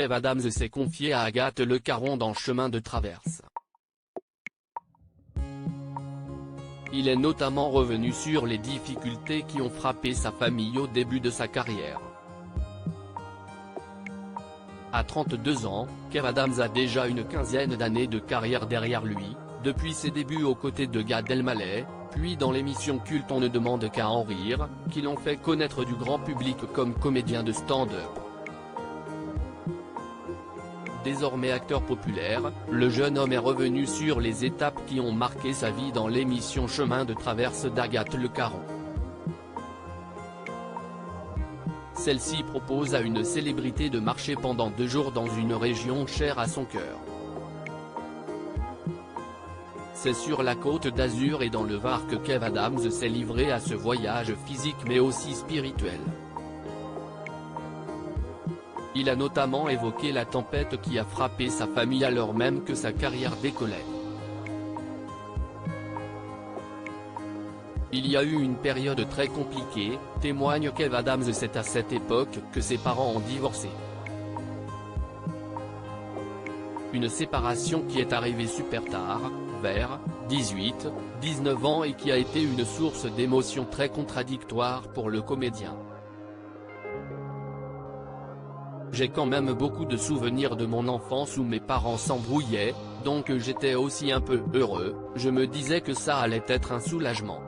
Kev Adams s'est confié à Agathe Le Caron dans Chemin de traverse. Il est notamment revenu sur les difficultés qui ont frappé sa famille au début de sa carrière. À 32 ans, Kev Adams a déjà une quinzaine d'années de carrière derrière lui, depuis ses débuts aux côtés de Gad Elmaleh, puis dans l'émission culte On ne demande qu'à en rire, qui l'ont fait connaître du grand public comme comédien de stand-up. Désormais acteur populaire, le jeune homme est revenu sur les étapes qui ont marqué sa vie dans l'émission Chemin de traverse d'Agathe Le Caron. Celle-ci propose à une célébrité de marcher pendant 2 jours dans une région chère à son cœur. C'est sur la Côte d'Azur et dans le Var que Kev Adams s'est livré à ce voyage physique mais aussi spirituel. Il a notamment évoqué la tempête qui a frappé sa famille alors même que sa carrière décollait. Il y a eu une période très compliquée, témoigne Kev Adams. C'est à cette époque que ses parents ont divorcé. Une séparation qui est arrivée super tard, vers 18, 19 ans et qui a été une source d'émotions très contradictoires pour le comédien. J'ai quand même beaucoup de souvenirs de mon enfance où mes parents s'embrouillaient, donc j'étais aussi un peu heureux, je me disais que ça allait être un soulagement.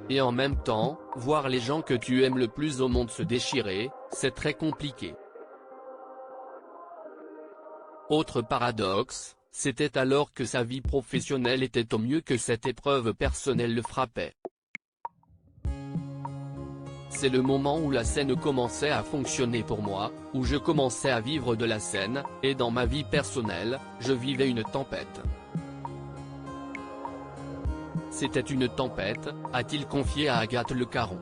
Et en même temps, voir les gens que tu aimes le plus au monde se déchirer, c'est très compliqué. Autre paradoxe, c'était alors que sa vie professionnelle était au mieux que cette épreuve personnelle le frappait. C'est le moment où la scène commençait à fonctionner pour moi, où je commençais à vivre de la scène, et dans ma vie personnelle, je vivais une tempête. C'était une tempête, a-t-il confié à Agathe Le Caron.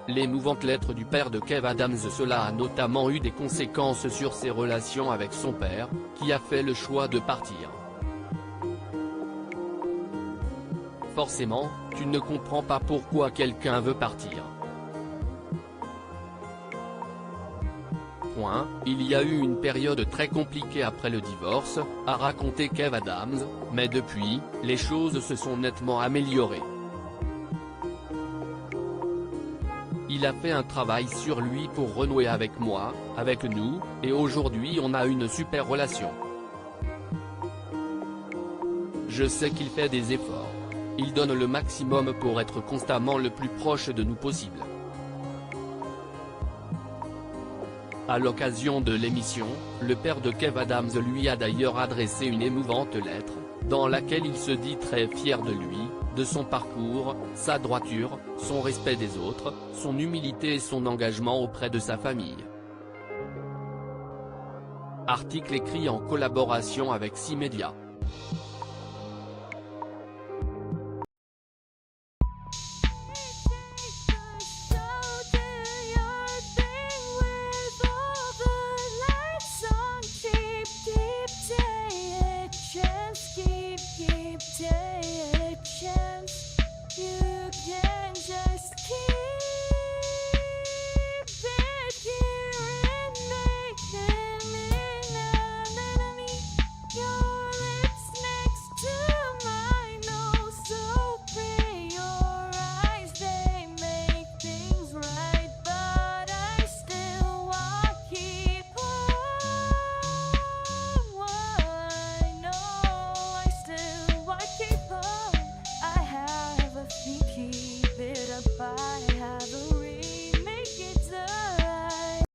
L'émouvante lettre du père de Kev Adams. Cela a notamment eu des conséquences sur ses relations avec son père, qui a fait le choix de partir. Forcément, tu ne comprends pas pourquoi quelqu'un veut partir. Il y a eu une période très compliquée après le divorce, a raconté Kev Adams, mais depuis, les choses se sont nettement améliorées. Il a fait un travail sur lui pour renouer avec moi, avec nous, et aujourd'hui on a une super relation. Je sais qu'il fait des efforts. Il donne le maximum pour être constamment le plus proche de nous possible. À l'occasion de l'émission, le père de Kev Adams lui a d'ailleurs adressé une émouvante lettre, dans laquelle il se dit très fier de lui, de son parcours, sa droiture, son respect des autres, son humilité et son engagement auprès de sa famille. Article écrit en collaboration avec 6 médias.